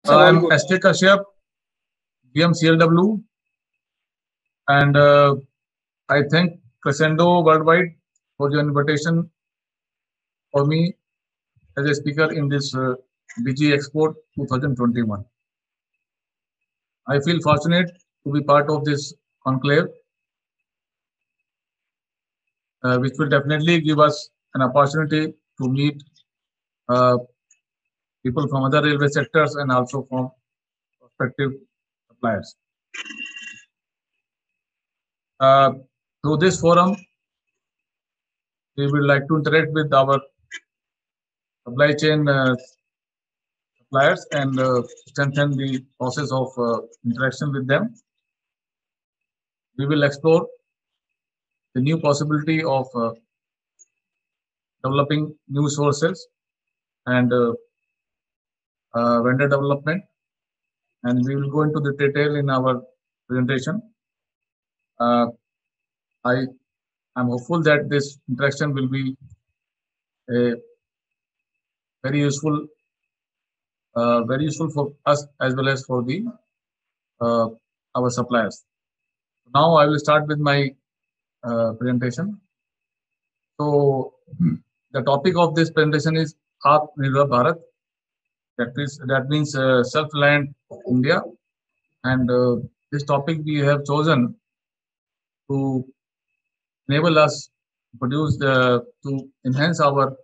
I'm S.K. Kashyap, GM CLW, and I thank Crescendo Worldwide for your invitation for me as a speaker in this BG Expo 2021. I feel fortunate to be part of this conclave, which will definitely give us an opportunity to meet uh, people from other railway sectors and also from prospective suppliers. Uh, Through this forum, we would like to interact with our supply chain suppliers and strengthen the process of interaction with them. We will explore the new possibility of developing new sources and vendor development, and we will go into the detail in our presentation. Uh, I am hopeful that this interaction will be a very useful for us as well as for the uh, our suppliers. Now I will start with my presentation. So the topic of this presentation is Atmanirbhar Bharat. That means self-reliant India, and this topic we have chosen to enable us to enhance our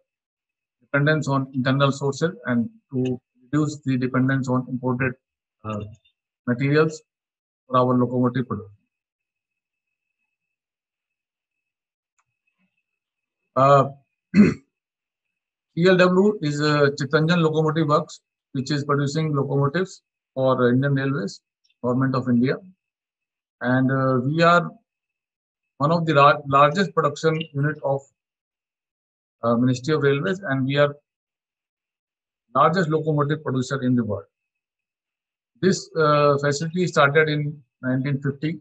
dependence on internal sources and to reduce the dependence on imported uh, materials for our locomotive production. Uh, CLW is Chittaranjan Locomotive Works, which is producing locomotives for Indian Railways, Government of India, and we are one of the largest production unit of Ministry of Railways, and we are largest locomotive producer in the world. This facility started in 1950,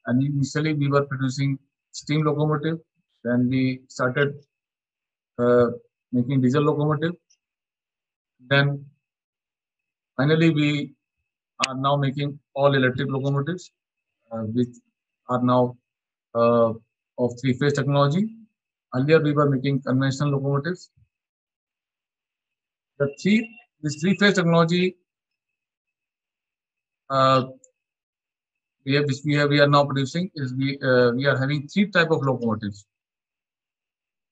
and initially we were producing steam locomotive. Then we started uh, making diesel locomotive. Then finally we are now making all electric locomotives, which are now of three-phase technology. Earlier we were making conventional locomotives. This three-phase technology uh, we are now producing is we are having three type of locomotives.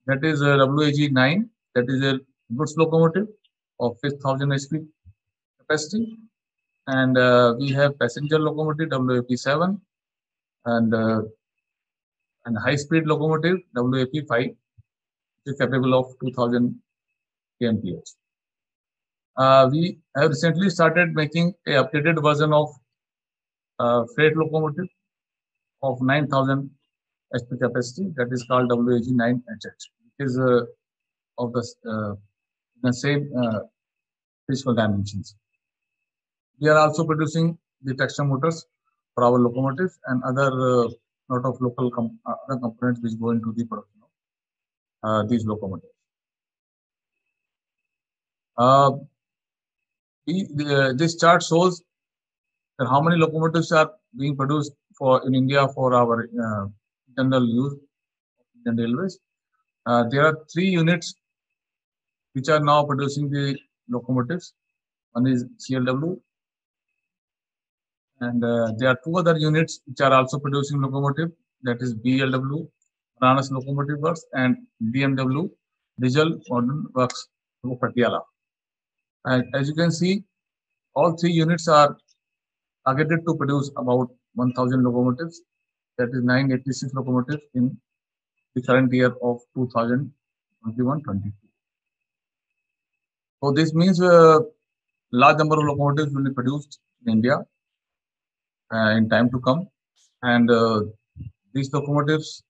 That is WAG9, that is a goods locomotive of 5,000 HP capacity, and we have passenger locomotive WAP7 and high speed locomotive WAP5, which is capable of 2,000 kmph. We have recently started making a updated version of freight locomotive of 9,000 HP capacity, that is called WAG9HH. It is of the same physical dimensions. We are also producing the traction motors for our locomotives and other lot of other components which go into the production of these locomotives. This chart shows that how many locomotives are being produced in India for our general use in railways. There are 3 units which are now producing the locomotives. One is CLW, and there are 2 other units which are also producing locomotive. That is BLW, Ranas Locomotive Works, and DMW, Diesel Modern Works, Patiala. And as you can see, all 3 units are targeted to produce about 1,000 locomotives. That is 986 locomotives in the current year of 2021-22. So this means large number of locomotives will be produced in India in time to come, and these locomotives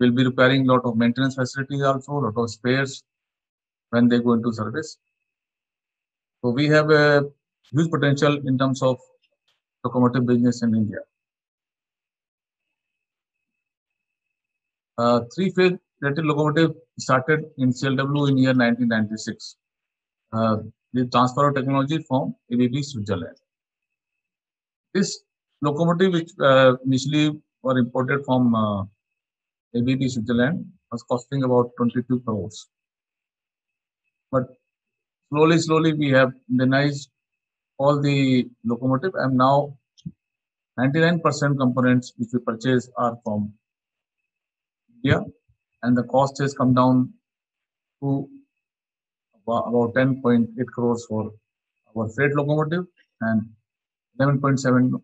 will be requiring a lot of maintenance facilities, also a lot of spares when they go into service. So we have a huge potential in terms of locomotive business in India. Three-phase electric locomotive started in CLW in year 1996. the transfer of technology from ABB Switzerland. This locomotive, which initially were imported from ABB Switzerland, was costing about 22 crores. But slowly we have Indianized all the locomotive, and now 99% components which we purchase are from India, and the cost has come down to about 10.8 crores for our freight locomotive and 11.7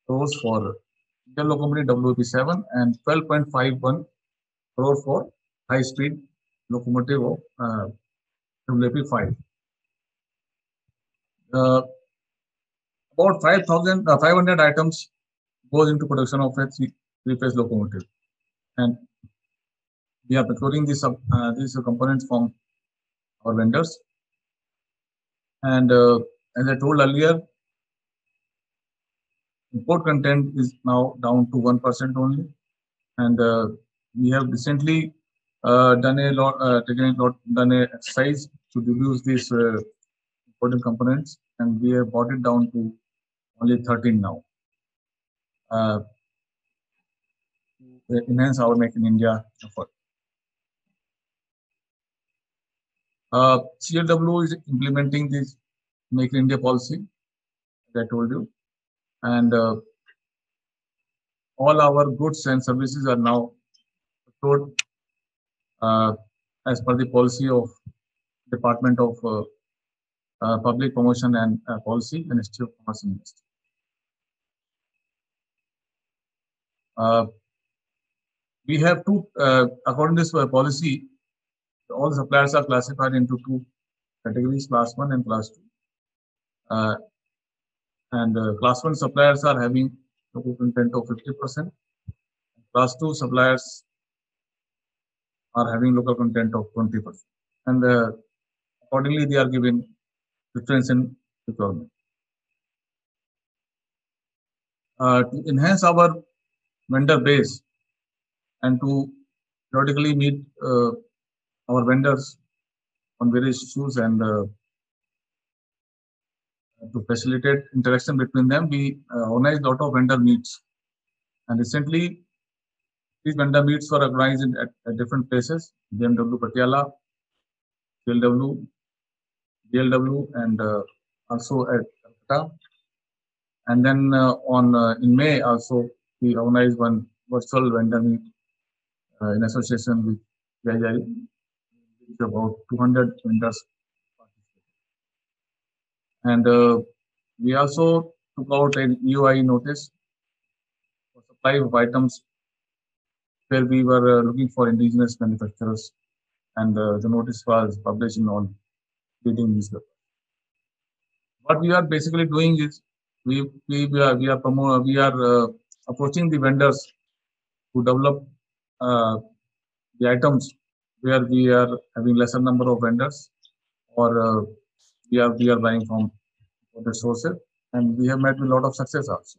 crores for Indian locomotive WP7 and 12.51 crore for high-speed locomotive of WP5. About 500 items goes into production of a three-phase locomotive, and we are procuring these components from our vendors. And as I told earlier, import content is now down to 1% only, and we have recently done a exercise to reduce these important components, and we have brought it down to only 13 now. To enhance our Make in India effort. CLW is implementing this Make in India policy, as I told you, and all our goods and services are now procured as per the policy of Department of Public Promotion and Policy, Ministry of Commerce and Industry. We have two, according to this policy, all the suppliers are classified into two categories, class 1 and class 2. Class 1 suppliers are having local content of 50%. Class 2 suppliers are having local content of 20%. And accordingly, they are given preference in procurement. To enhance our vendor base and to periodically meet our vendors on various issues and to facilitate interaction between them, we organized a lot of vendor meets. And recently, these vendor meets were organized at different places: BMW Patiala, CLW, DLW, and also at Calcutta. And then in May also we organized one virtual vendor meet in association with VII, which about 200 vendors participated. And we also took out an EOI notice for supply of items where we were looking for indigenous manufacturers, and the notice was published in all leading newspapers. What we are basically doing is we are approaching the vendors to develop the items where we are having lesser number of vendors, or we are buying from other sources, and we have met with a lot of success also.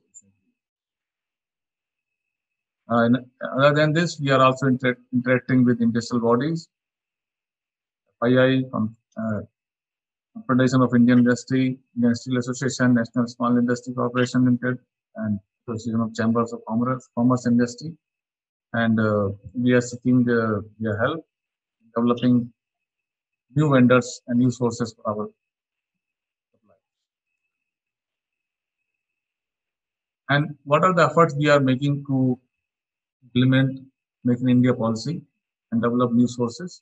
Other than this, we are also interacting with industrial bodies, FII, Confederation of Indian Industry, Indian Steel Association, National Small Industry Corporation Limited, and Association of Chambers of Commerce Industry. And we are seeking their help in developing new vendors and new sources for our supply. And what are the efforts we are making to implement Make in India policy and develop new sources?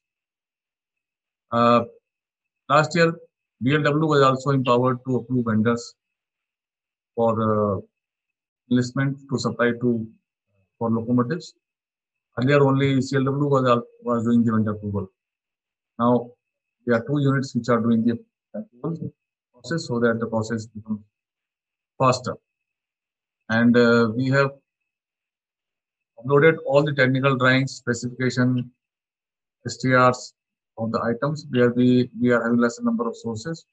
Last year, DLW was also empowered to approve vendors for enlistment to supply for locomotives. Earlier, only CLW was doing the vendor approval. Now, there are 2 units which are doing the approval process so that the process becomes faster. And we have uploaded all the technical drawings, specification, STRs of the items where we are having lesser number of sources.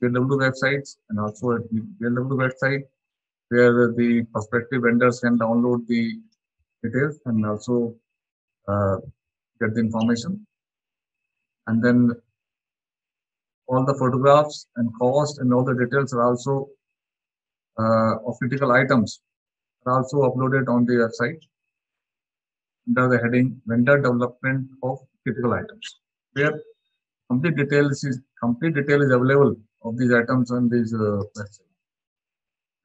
CLW websites and also at the DLW website where the prospective vendors can download the details and also get the information. And then all the photographs and cost and all the details are also of critical items are also uploaded on the website under the heading Vendor Development of Critical Items, where complete detail is available of these items on this website,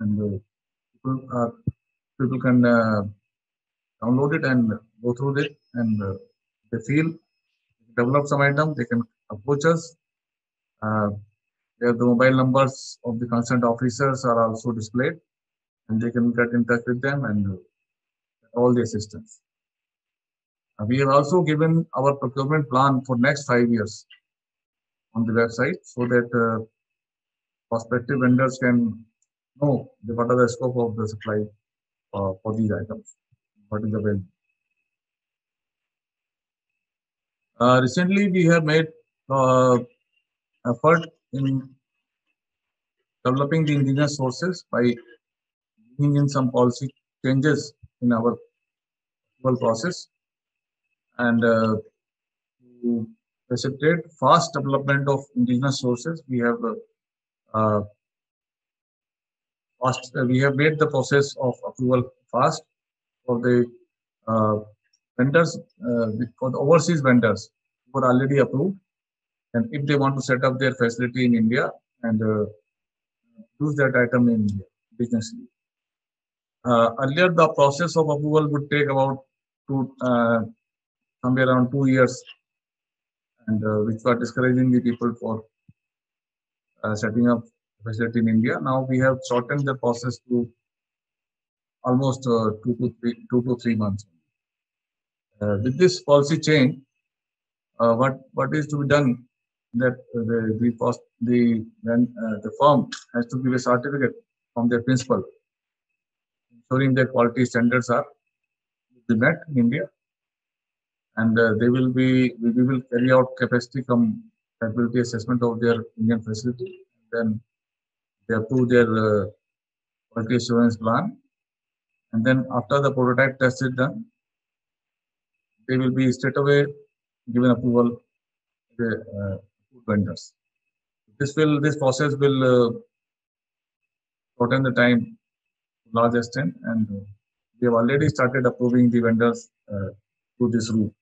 and people can download it and go through it, and they feel develop some item, they can approach us. Where the mobile numbers of the concerned officers are also displayed, and they can get in touch with them and all the assistance. We have also given our procurement plan for next 5 years on the website, so that prospective vendors can know what are the scope of the supply for these items, what is available. Recently, we have made effort in developing the indigenous sources by bringing in some policy changes in our process, and to facilitate fast development of indigenous sources, we have we have made the process of approval fast for the vendors, for the overseas vendors who are already approved, and if they want to set up their facility in India and use that item in India business. Earlier, the process of approval would take about somewhere around 2 years, and which were discouraging the people for setting up facility in India. Now we have shortened the process to almost 2 to 3 months. With this policy change, what is to be done, that the firm has to give a certificate from their principal, ensuring their quality standards are met in India, and we will carry out capability assessment of their Indian facility. Then they approve their quality assurance plan, and then after the prototype test is done, they will be straight away given approval to the vendors. This process will shorten the time to large extent, and we have already started approving the vendors through this route.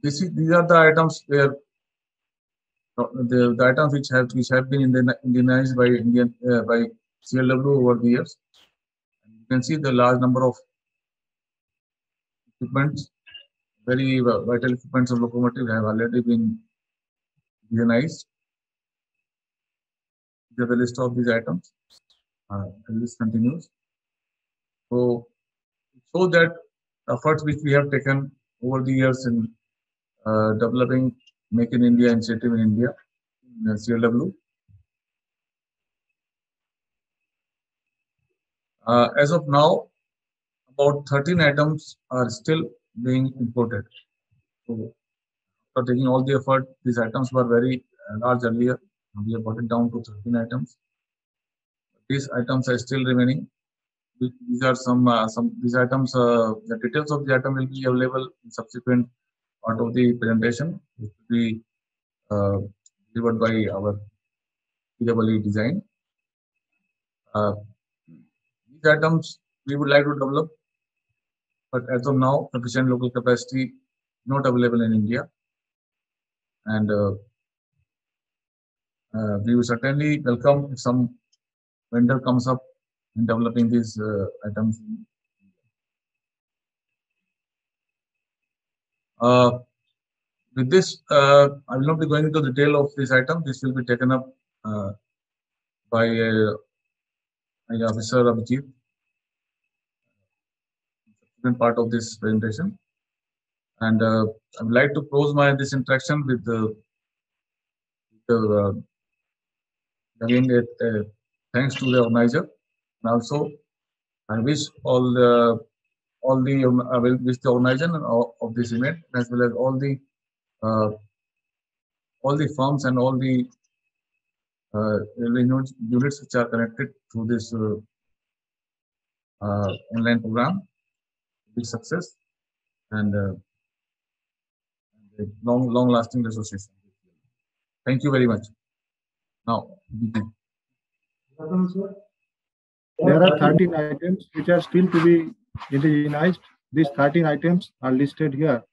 These are the items where the items which have been Indianized by CLW over the years. And you can see the large number of equipments, very vital equipments of locomotive have already been Indianized. These are the list of these items. The list continues. So that efforts which we have taken over the years in developing Make in India initiative in India, in CLW. As of now, about 13 items are still being imported. So, after taking all the effort, these items were very large earlier. We have brought it down to 13 items. These items are still remaining. These are these items. The details of the item will be available in subsequent part of the presentation, which will be delivered by our PWE design. These items we would like to develop, but as of now, sufficient local capacity not available in India, and we will certainly welcome if some vendor comes up in developing these items. With this, I will not be going into detail of this item. This will be taken up by Officer Abhijit, part of this presentation. And I would like to close this interaction with again thanks to the organizer, and also I wish I will wish the organizer of this event, as well as all the firms and all the units which are connected to this online program, big success, and long-lasting association. Thank you very much. Now, BP. There are 13 items which are still to be indigenized. These 13 items are listed here.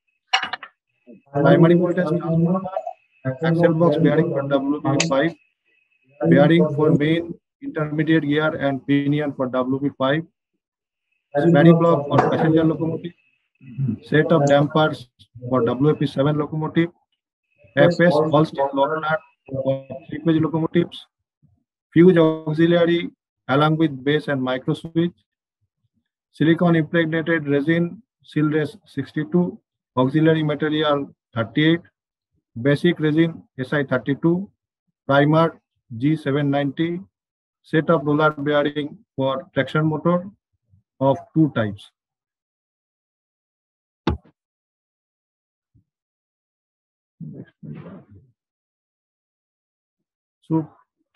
Primary voltage transformer, axle box bearing for WB5, bearing for main intermediate gear and pinion for WB5, Sperry block for passenger locomotive, set of dampers for WP7 locomotive, FS Holstein lock nut for 3-phase locomotives, fuse auxiliary along with base and micro switch, silicon impregnated resin Silres 62, auxiliary material 38, basic resin SI 32, primer G790, set of roller bearing for traction motor of 2 types. So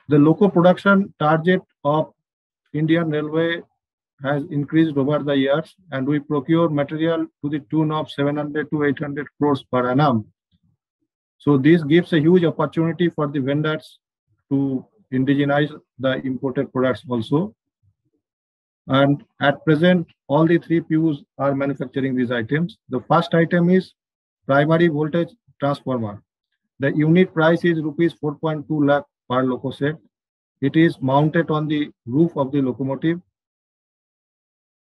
the loco production target of Indian Railway has increased over the years, and we procure material to the tune of 700 to 800 crores per annum. So this gives a huge opportunity for the vendors to indigenize the imported products also. And at present, all the 3 PUs are manufacturing these items. The first item is primary voltage transformer. The unit price is rupees 4.2 lakh per loco set. It is mounted on the roof of the locomotive.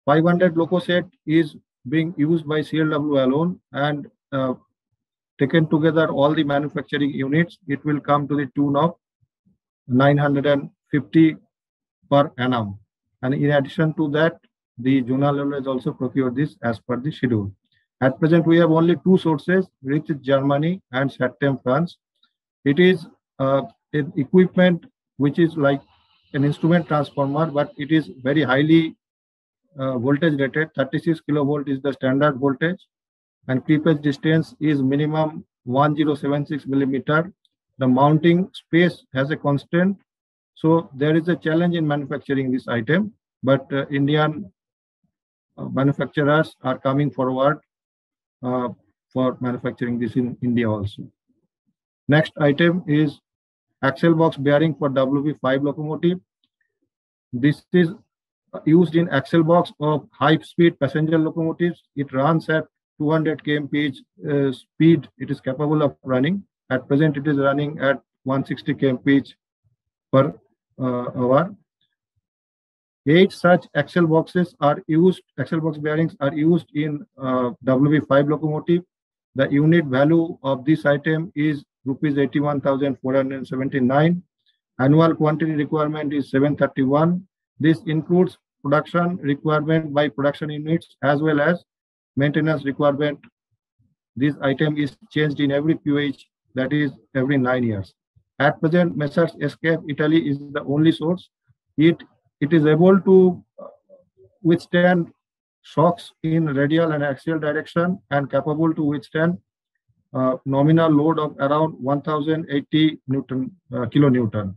500 loco set is being used by CLW alone, and taken together all the manufacturing units, it will come to the tune of 950 per annum. And in addition to that, the Zonal Railways also procure this as per the schedule. At present, we have only 2 sources, which is Germany and Satem, France. It is an equipment which is like an instrument transformer, but it is very highly voltage rated. 36 kilovolt is the standard voltage, and creepage distance is minimum 1076 millimeter. The mounting space has a constant. So there is a challenge in manufacturing this item, but Indian manufacturers are coming forward for manufacturing this in India also. Next item is axle box bearing for WB5 locomotive. This is used in axle box of high-speed passenger locomotives. It runs at 200 kmph speed. It is capable of running. At present, it is running at 160 kmph per hour. 8 such axle box bearings are used in WB5 locomotive. The unit value of this item is rupees 81,479. Annual quantity requirement is 731. This includes production requirement by production units as well as maintenance requirement. This item is changed in every QH, that is every 9 years. At present, Messrs. SKF Italy is the only source. It is able to withstand shocks in radial and axial direction and capable to withstand nominal load of around 1080 kilonewton.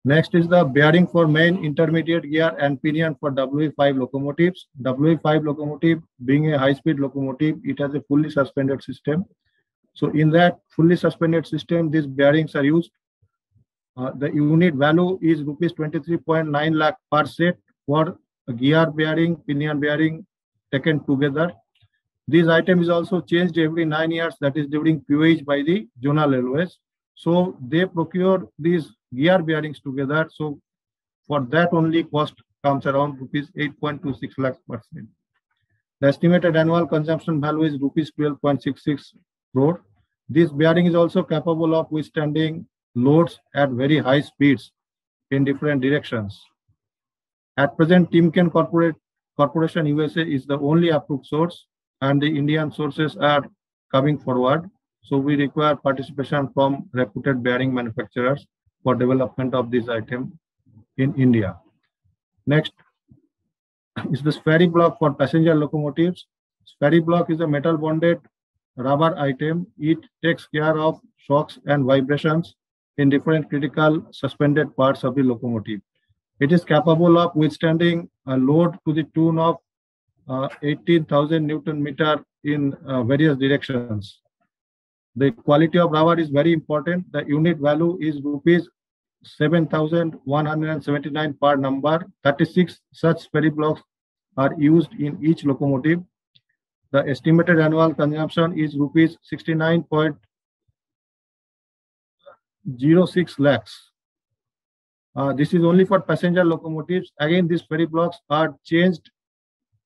Next is the bearing for main intermediate gear and pinion for WB5 locomotives. WB5 locomotive being a high-speed locomotive, it has a fully suspended system. So in that fully suspended system, these bearings are used. The unit value is rupees 23.9 lakh per set for a gear bearing, pinion bearing taken together. This item is also changed every 9 years, that is during QH by the Zonal Railways. So they procure these gear bearings together. So for that only cost comes around rupees 8.26 lakhs per set. The estimated annual consumption value is rupees 12.66 crore. This bearing is also capable of withstanding loads at very high speeds in different directions. At present, Timken Corporation USA is the only approved source, and the Indian sources are coming forward. So we require participation from reputed bearing manufacturers for development of this item in India. Next is the Sperry block for passenger locomotives. Sperry block is a metal bonded rubber item. It takes care of shocks and vibrations in different critical suspended parts of the locomotive. It is capable of withstanding a load to the tune of 18,000 Newton meter in various directions. The quality of rubber is very important. The unit value is rupees 7,179 per number. 36 such ferry blocks are used in each locomotive. The estimated annual consumption is rupees 69.06 lakhs. This is only for passenger locomotives. Again, these ferry blocks are changed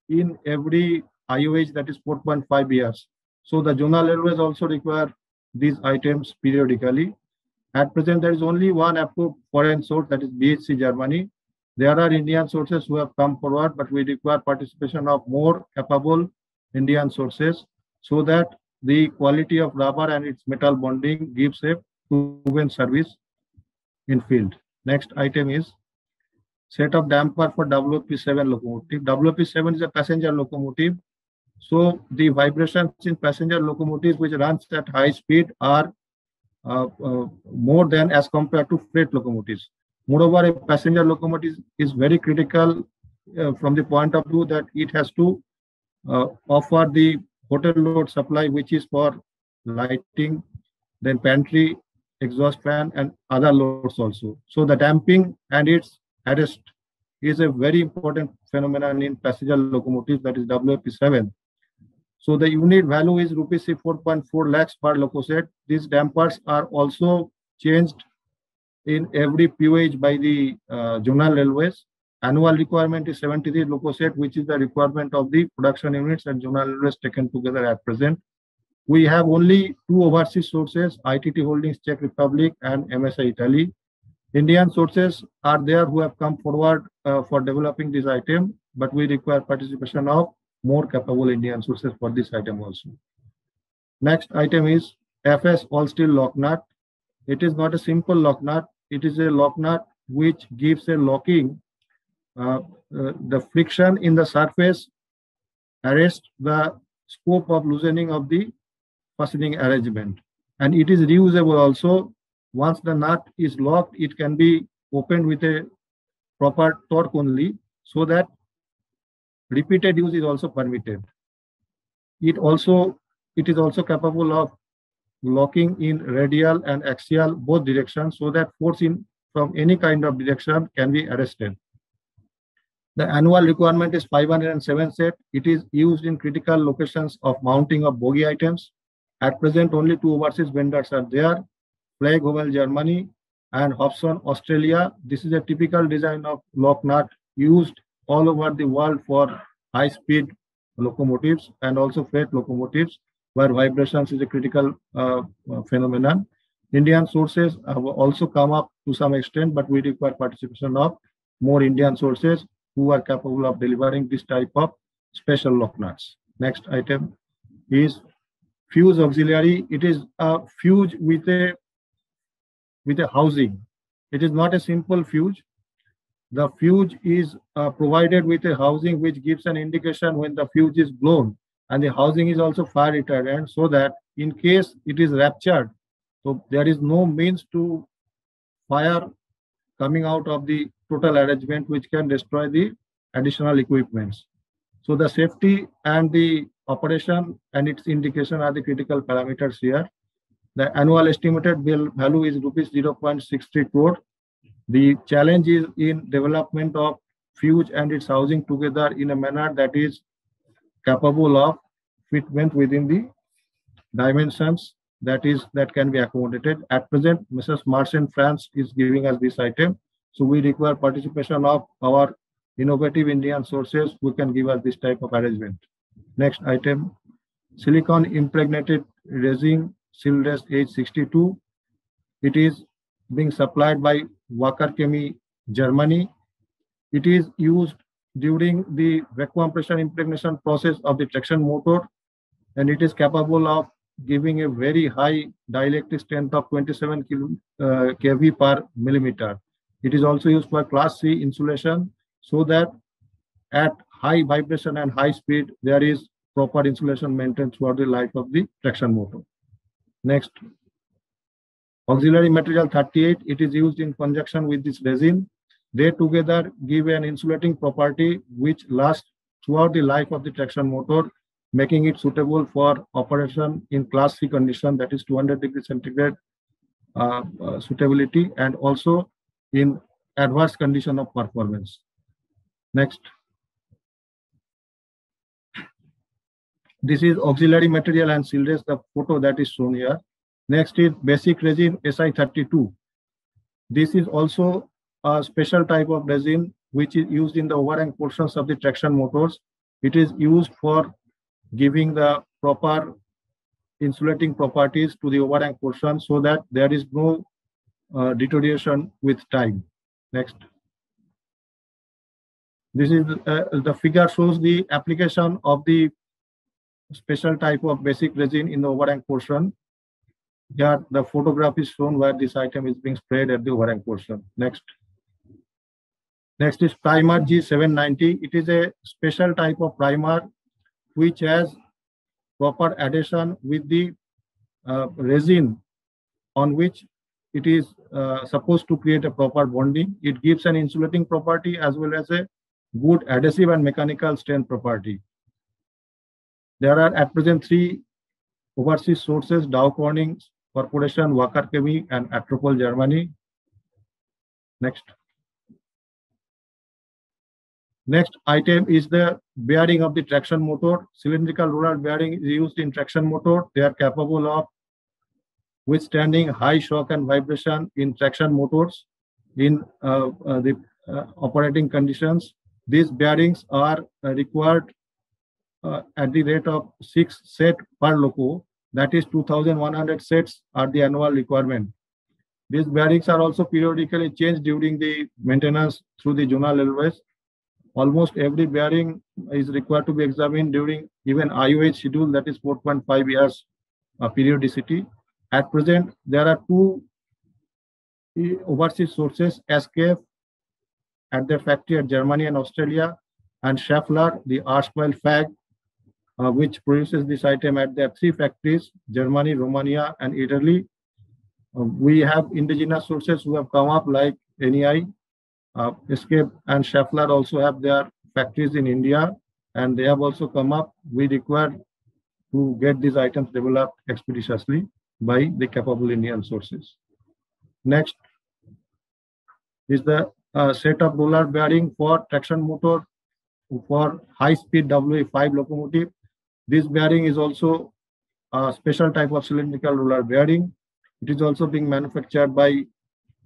in every IOH, that is 4.5 years. So the zonal railways also require these items periodically. At present, there is only one approved foreign source, that is BHC Germany. There are Indian sources who have come forward, but we require participation of more capable Indian sources so that the quality of rubber and its metal bonding gives a proven service in field. Next item is set of damper for WP7 locomotive. WP7 is a passenger locomotive. So the vibrations in passenger locomotives which runs at high speed are more than as compared to freight locomotives. Moreover, a passenger locomotive is very critical from the point of view that it has to offer the hotel load supply, which is for lighting, then pantry, exhaust fan, and other loads also. So the damping and its arrest is a very important phenomenon in passenger locomotives, that is WP7. So the unit value is rupees 4.4 lakhs per loco set. These dampers are also changed in every POH by the zonal railways. Annual requirement is 73 loco set, which is the requirement of the production units and zonal railways taken together at present. We have only two overseas sources, ITT Holdings Czech Republic and MSI Italy. Indian sources are there who have come forward for developing this item, but we require participation of more capable Indian sources for this item also. Next item is FS all steel lock nut. It is not a simple lock nut. It is a lock nut which gives a locking. The friction in the surface arrests the scope of loosening of the fastening arrangement, and it is reusable also. Once the nut is locked, it can be opened with a proper torque only, so that repeated use is also permitted. It is also capable of locking in radial and axial both directions, so that force in from any kind of direction can be arrested. The annual requirement is 507 set. It is used in critical locations of mounting of bogie items. At present, only two overseas vendors are there, Flag Hovel Germany and Hobson Australia. This is a typical design of lock nut used all over the world for high-speed locomotives and also freight locomotives, where vibrations is a critical phenomenon. Indian sources have also come up to some extent, but we require participation of more Indian sources who are capable of delivering this type of special lock nuts. Next item is fuse auxiliary. It is a fuse with a housing. It is not a simple fuse. The fuse is provided with a housing which gives an indication when the fuse is blown, and the housing is also fire retardant, so that in case it is ruptured, so there is no means to fire coming out of the total arrangement which can destroy the additional equipments. So the safety and the operation and its indication are the critical parameters here. The annual estimated bill value is rupees 0.63 crore. The challenge is in development of fuse and its housing together in a manner that is capable of fitment within the dimensions that can be accommodated. At present, Mrs. Marchand France is giving us this item. So we require participation of our innovative Indian sources who can give us this type of arrangement. Next item, silicon impregnated resin Sildes H62. It is being supplied by Wacker Chemie, Germany. It is used during the vacuum pressure impregnation process of the traction motor, and it is capable of giving a very high dielectric strength of 27 kV per millimeter. It is also used for class C insulation, so that at high vibration and high speed, there is proper insulation maintained throughout the life of the traction motor. Next, auxiliary material 38, it is used in conjunction with this resin. They together give an insulating property which lasts throughout the life of the traction motor, making it suitable for operation in class C condition, that is 200 degrees centigrade suitability, and also in adverse condition of performance. Next. This is auxiliary material and seal race, the photo that is shown here. Next is basic resin SI32. This is also a special type of resin which is used in the overhang portions of the traction motors. It is used for giving the proper insulating properties to the overhang portion so that there is no deterioration with time. Next. This is the figure shows the application of the special type of basic resin in the overhang portion. Here the photograph is shown where this item is being sprayed at the overhang portion. Next. Next is primer G790. It is a special type of primer which has proper adhesion with the resin on which it is supposed to create a proper bonding. It gives an insulating property as well as a good adhesive and mechanical strength property. There are at present 3 overseas sources: Dow Corning Corporation, Wacker Chemie, and Atropol, Germany. Next. Next item is the bearing of the traction motor. Cylindrical roller bearing is used in traction motor. They are capable of withstanding high shock and vibration in traction motors in the operating conditions. These bearings are required at the rate of 6 sets per loco, that is 2,100 sets are the annual requirement. These bearings are also periodically changed during the maintenance through the zonal railways. Almost every bearing is required to be examined during even IOH schedule, that is 4.5 years periodicity. At present, there are 2 overseas sources: SKF at their factory at Germany and Australia, and Schaeffler, the erstwhile FAG, which produces this item at their 3 factories: Germany, Romania, and Italy. We have indigenous sources who have come up like NEI. SKF and Schaeffler also have their factories in India, and they have also come up. We require to get these items developed expeditiously by the capable Indian sources. Next is the set of roller bearing for traction motor for high-speed WA5 locomotive. This bearing is also a special type of cylindrical roller bearing. It is also being manufactured by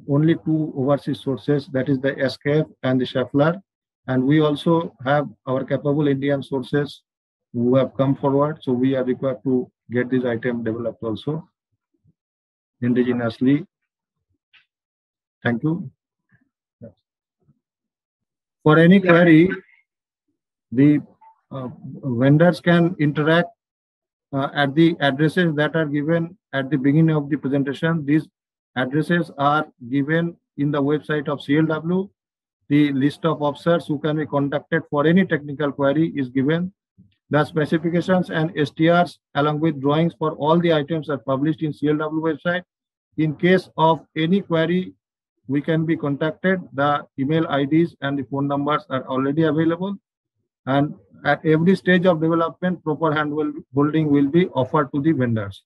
only 2 overseas sources, that is the SKF and the Schaeffler. And we also have our capable Indian sources who have come forward. So we are required to get this item developed also indigenously. Thank you. For any query, the vendors can interact at the addresses that are given at the beginning of the presentation. These addresses are given in the website of CLW. The list of officers who can be contacted for any technical query is given. The specifications and STRs along with drawings for all the items are published in CLW website. In case of any query, we can be contacted. The email IDs and the phone numbers are already available. And at every stage of development, proper hand holding will be offered to the vendors.